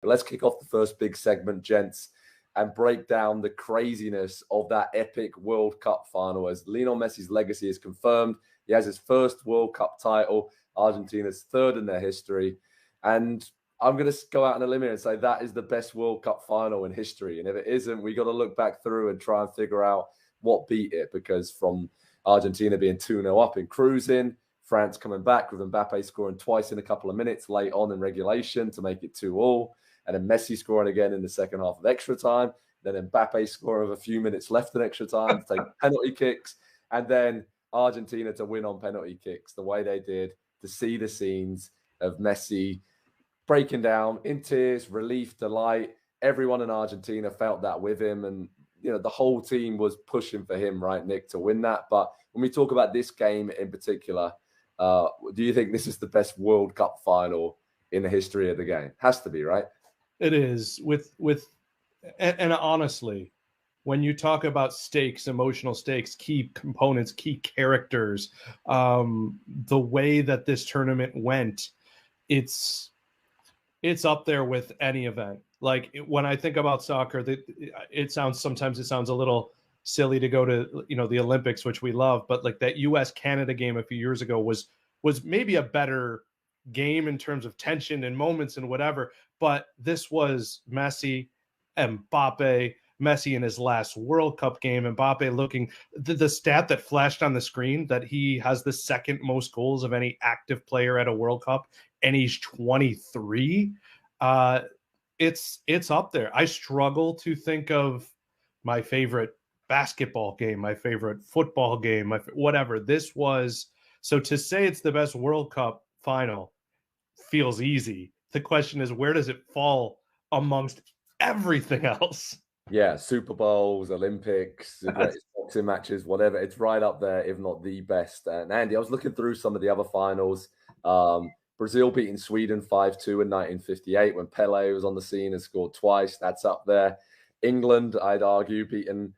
But let's kick off the first big segment, gents, and break down the craziness of that epic World Cup final. As Lionel Messi's legacy is confirmed, he has his first World Cup title, Argentina's third in their history. And I'm going to go out on a limb and say that is the best World Cup final in history. And if it isn't, we got to look back through and try and figure out what beat it, because from Argentina being 2-0 up and cruising, France coming back with Mbappe scoring twice in a couple of minutes late on in regulation to make it 2-2, and then Messi scoring again in the second half of extra time, then Mbappe scoring with a few minutes left in extra time to take penalty kicks, and then Argentina to win on penalty kicks the way they did, to see the scenes of Messi breaking down in tears, relief, delight. Everyone in Argentina felt that with him, and the whole team was pushing for him, right, Nick, to win that. But when we talk about this game in particular, do you think this is the best World Cup final in the history of the game? Has to be, right? It is. And honestly, when you talk about stakes, emotional stakes, key components, key characters, the way that this tournament went, it's up there with any event. Like when I think about soccer, sometimes it sounds a little silly to go to the Olympics, which we love, but like that US-Canada game a few years ago was maybe a better game in terms of tension and moments and whatever. But this was Messi, Mbappe, Messi in his last World Cup game, Mbappe looking the stat that flashed on the screen that he has the second most goals of any active player at a World Cup, and he's 23. It's up there. I struggle to think of my favorite basketball game, my favorite football game, whatever. This was, so to say it's the best World Cup final feels easy. The question is, where does it fall amongst everything else? Yeah, Super Bowls, Olympics, the greatest boxing matches, whatever. It's right up there, if not the best. And Andy, I was looking through some of the other finals. Brazil beating Sweden 5-2 in 1958 when Pele was on the scene and scored twice. That's up there. England, I'd argue, beating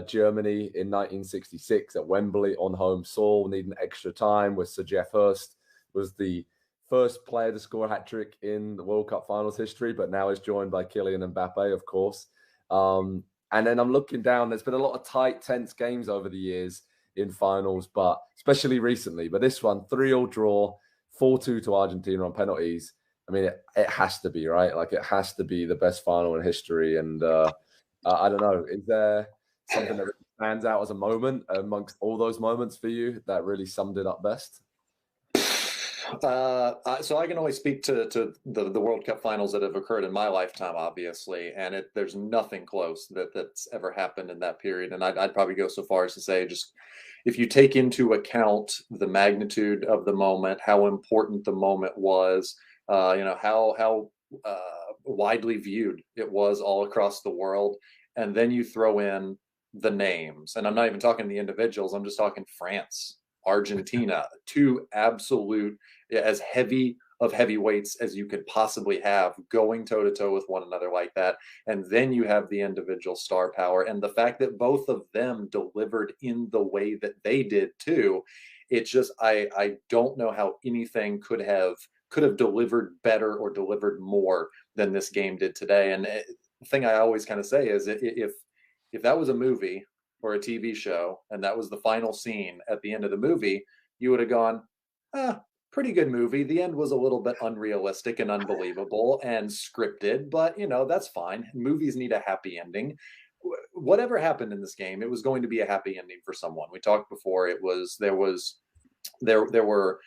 Germany in 1966 at Wembley on home soil, needing extra time, with Sir Geoff Hurst was the first player to score a hat-trick in the World Cup finals history, but now is joined by Kylian Mbappe, of course. And then I'm looking down, there's been a lot of tight, tense games over the years in finals, but especially recently. But this one, 3-3 draw, 4-2 to Argentina on penalties. I mean, it has to be, right? Like, it has to be the best final in history. And I don't know, is there something that really stands out as a moment amongst all those moments for you that really summed it up best? So I can only speak to the World Cup finals that have occurred in my lifetime, obviously, and there's nothing close that's ever happened in that period. And I'd probably go so far as to say, just if you take into account the magnitude of the moment, how important the moment was, how widely viewed it was all across the world, and then you throw in the names, and I'm not even talking the individuals, I'm just talking France, Argentina, two absolute, as heavy of heavyweights as you could possibly have, going toe-to-toe with one another like that. And then you have the individual star power, and the fact that both of them delivered in the way that they did too. It's just, I don't know how anything could have delivered better or delivered more than this game did today. And the thing I always kind of say is, if that was a movie or a TV show, and that was the final scene at the end of the movie, you would have gone, pretty good movie. The end was a little bit unrealistic and unbelievable and scripted, but that's fine. Movies need a happy ending. Whatever happened in this game, it was going to be a happy ending for someone. We talked before, there were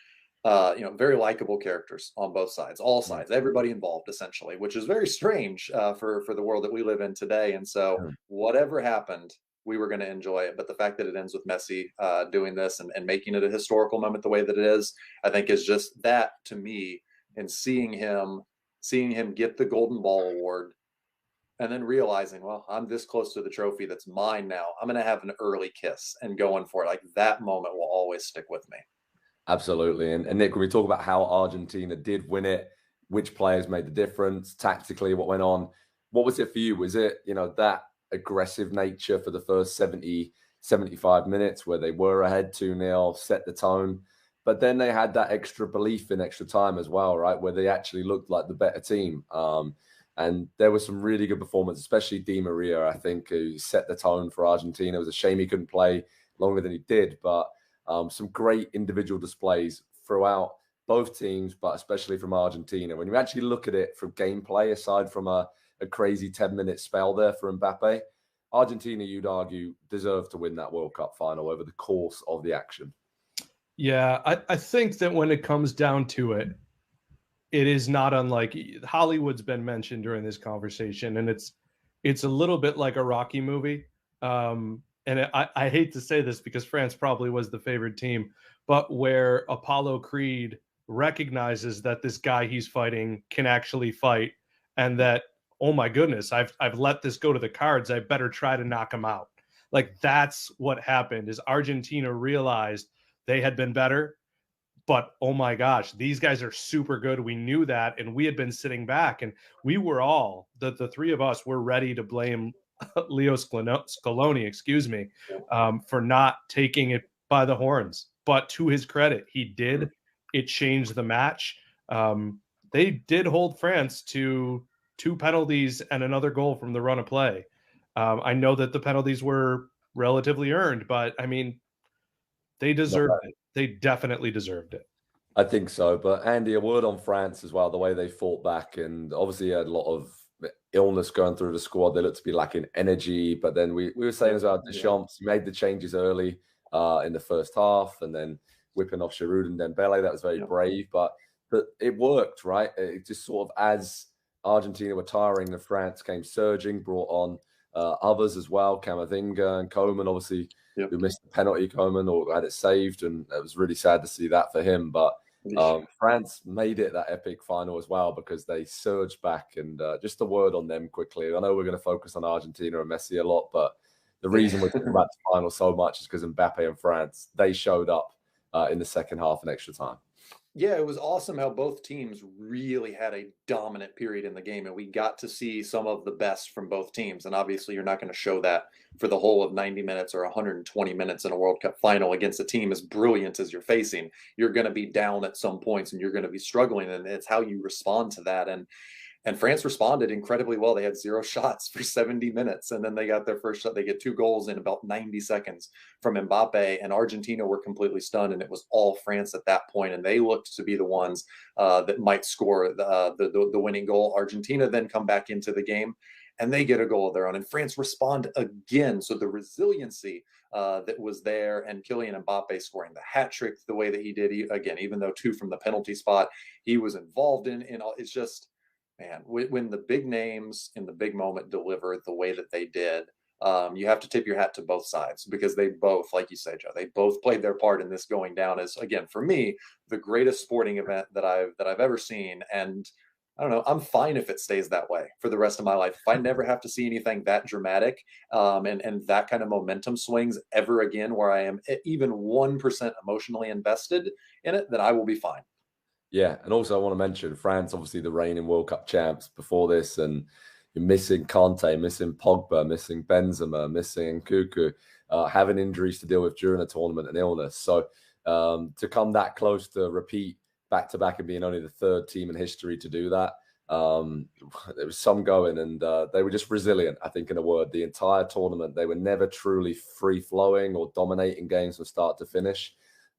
very likable characters on both sides, all sides, everybody involved essentially, which is very strange for the world that we live in today. And so whatever happened, we were going to enjoy it. But the fact that it ends with Messi doing this and making it a historical moment the way that it is, I think is just that, to me, and seeing him get the Golden Ball award and then realizing, well, I'm this close to the trophy that's mine now. I'm going to have an early kiss and going for it. Like, that moment will always stick with me. Absolutely. And Nick, when we talk about how Argentina did win it, which players made the difference, tactically, what went on, what was it for you? Was it, that aggressive nature for the first 70, 75 minutes where they were ahead 2-0, set the tone, but then they had that extra belief in extra time as well, right? Where they actually looked like the better team. And there was some really good performance, especially Di Maria, I think, who set the tone for Argentina. It was a shame he couldn't play longer than he did, but some great individual displays throughout both teams, but especially from Argentina. When you actually look at it from gameplay, aside from a crazy 10-minute spell there for Mbappe, Argentina, you'd argue, deserved to win that World Cup final over the course of the action. Yeah, I think that when it comes down to it, it is not unlike Hollywood's been mentioned during this conversation, and it's a little bit like a Rocky movie. And I hate to say this because France probably was the favored team, but where Apollo Creed recognizes that this guy he's fighting can actually fight, and that, oh my goodness, I've let this go to the cards. I better try to knock him out. Like, that's what happened. Is Argentina realized they had been better, but oh my gosh, these guys are super good. We knew that, and we had been sitting back, and we were all, the three of us were ready to blame Leo Scaloni, for not taking it by the horns. But to his credit, he did. It changed the match. They did hold France to 2 penalties and another goal from the run of play. I know that the penalties were relatively earned, but I mean, they deserved it. They definitely deserved it. I think so. But Andy, a word on France as well, the way they fought back, and obviously had a lot of illness going through the squad. They looked to be lacking energy, but then we were saying as well, Deschamps made the changes early in the first half, and then whipping off Giroud and Dembele. That was very brave, but it worked, right? It just sort of, as Argentina were tiring, and France came surging, brought on others as well, Camavinga and Koeman, obviously, who missed the penalty, Koeman, or had it saved, and it was really sad to see that for him. But France made it that epic final as well because they surged back. And just a word on them quickly. I know we're going to focus on Argentina and Messi a lot, but the reason we're talking about the final so much is because Mbappe and France, they showed up in the second half and extra time. Yeah, it was awesome how both teams really had a dominant period in the game, and we got to see some of the best from both teams. And obviously, you're not going to show that for the whole of 90 minutes or 120 minutes in a World Cup final against a team as brilliant as you're facing. You're going to be down at some points, and you're going to be struggling, and it's how you respond to that. And France responded incredibly well. They had 0 shots for 70 minutes, and then they got their first shot. They get 2 goals in about 90 seconds from Mbappe, and Argentina were completely stunned, and it was all France at that point, and they looked to be the ones that might score the winning goal. Argentina then come back into the game, and they get a goal of their own, and France respond again. So the resiliency that was there, and Kylian Mbappe scoring the hat trick the way that he did, again, even though 2 from the penalty spot, he was involved in all. It's just, man, when the big names in the big moment deliver the way that they did, you have to tip your hat to both sides, because they both, like you say, Joe, they both played their part in this going down as, again, for me, the greatest sporting event that I've ever seen. And I don't know, I'm fine if it stays that way for the rest of my life. If I never have to see anything that dramatic and that kind of momentum swings ever again, where I am even 1% emotionally invested in it, then I will be fine. Yeah, and also I want to mention France, obviously the reigning World Cup champs before this, and you're missing Kanté, missing Pogba, missing Benzema, missing Nkunku, having injuries to deal with during a tournament and illness. So to come that close to repeat back-to-back and being only the 3rd team in history to do that, there was some going, and they were just resilient, I think, in a word. The entire tournament, they were never truly free-flowing or dominating games from start to finish,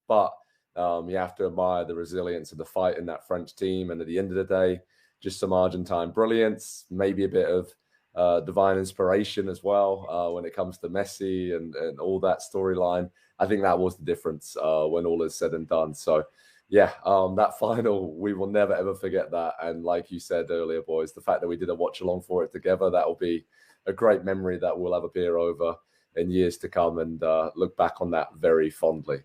but you have to admire the resilience of the fight in that French team. And at the end of the day, just some Argentine brilliance, maybe a bit of divine inspiration as well when it comes to Messi and all that storyline. I think that was the difference when all is said and done. So, yeah, that final, we will never, ever forget that. And like you said earlier, boys, the fact that we did a watch along for it together, that will be a great memory that we'll have a beer over in years to come and look back on that very fondly.